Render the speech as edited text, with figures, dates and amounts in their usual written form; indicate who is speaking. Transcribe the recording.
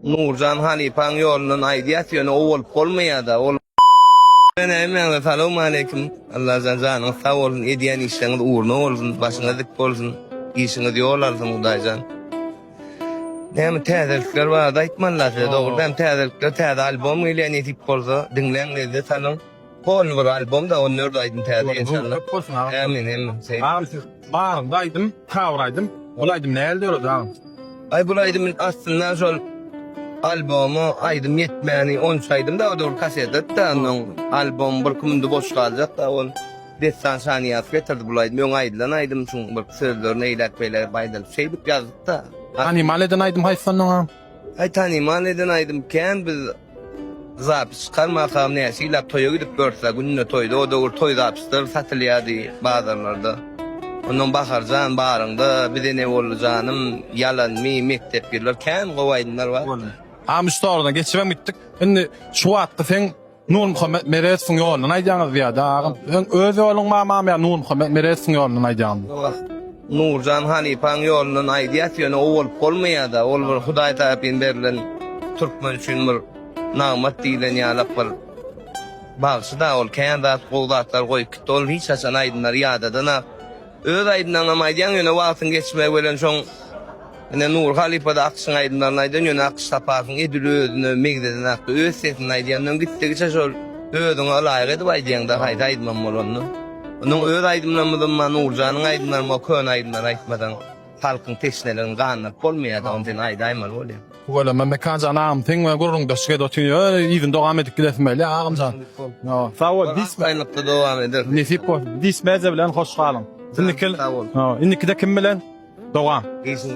Speaker 1: Nurcan Halipan yolunun aidiyasyonu o olup olmaya da ol. Selamun aleyküm. Allah canın sağ olsun. Ediyen işleriniz uğurlu olsun. Başına dik olsun. İşiniz yol alsın Kudaycan. Hem tezelikler var da itmanlar size doğru. Hem tezelikler teze albüm ile netip olsa dinleyenleri salın. Kol bir albüm da onun oradaydım teze inşallah. Emin.
Speaker 2: Ağam siz bağırındaydım, kavraydım. Olaydım ne elde oldu ağam?
Speaker 1: Ay bulaydım aslında şol albümü aydım yetmeyeni 13 aydım da o da kasetet da onun albüm bir kumunda boş kalacak da on destan saniyat getirdi bulaydım. Yon aydılan aydım çünkü bir sözler neylek böyle baydal şey bit yazdık da.
Speaker 2: Hani maleden aydım hayfanın ağam.
Speaker 1: Ay tanıman neden aydım ken biz zapis çıkarma kam ne şeyler toya gidip görse gününe toyda o da toy zapisler satılıyordu bazılarında. Onun bakarcan bağırında bir de ne olacağım yalan mi mektep girler ken kovaydınlar var.
Speaker 2: Ağam üstü oradan geçirem gittik. Şimdi şu attı sen Nur Muhammed Meres'in yolundan ayacağınız ya da ağam. Öz yolun mamam ya Nur Muhammed Meres'in yolundan ayacağınız.
Speaker 1: Nurcan Halipan yolunun aidiyasyonu o olup olmaya da ol bir Huday tarafın verilen Türkmen üçün bir namat diyilen yalap var. Bağısı da ol kendi koldatlar koy kıt ol hiç hasan aydınlar yadadana. Öz aydından ama aydiyan yöne vaatın geçmeye veren şon Nur Halipa'da aksın aydınların aydın yöne akış tapasın edülü özünü megdeden aktı öz sesin aydiyanın gitti geçe şol özünü alayık edip aydiyan da haydi aydınlan molonlu. Onun öz aydınlanmadan Nurcan'ın aydınlanma kön aydınlar aytmadan halkın teşnelerini kanlık olmaya da ondan aydı aymal oluyor.
Speaker 2: Böyle memekancı anam sen ve gururun döşke dötüyor. Öyle izin devam edip gidelim ağam can. Sağ ol.
Speaker 1: Kaynakta devam eder.
Speaker 2: Nesip o. Dis meze bilen hoş kalın. Şimdi
Speaker 1: Sağ ol.
Speaker 2: indiki de kim bilen? Doğan.
Speaker 1: İyisin.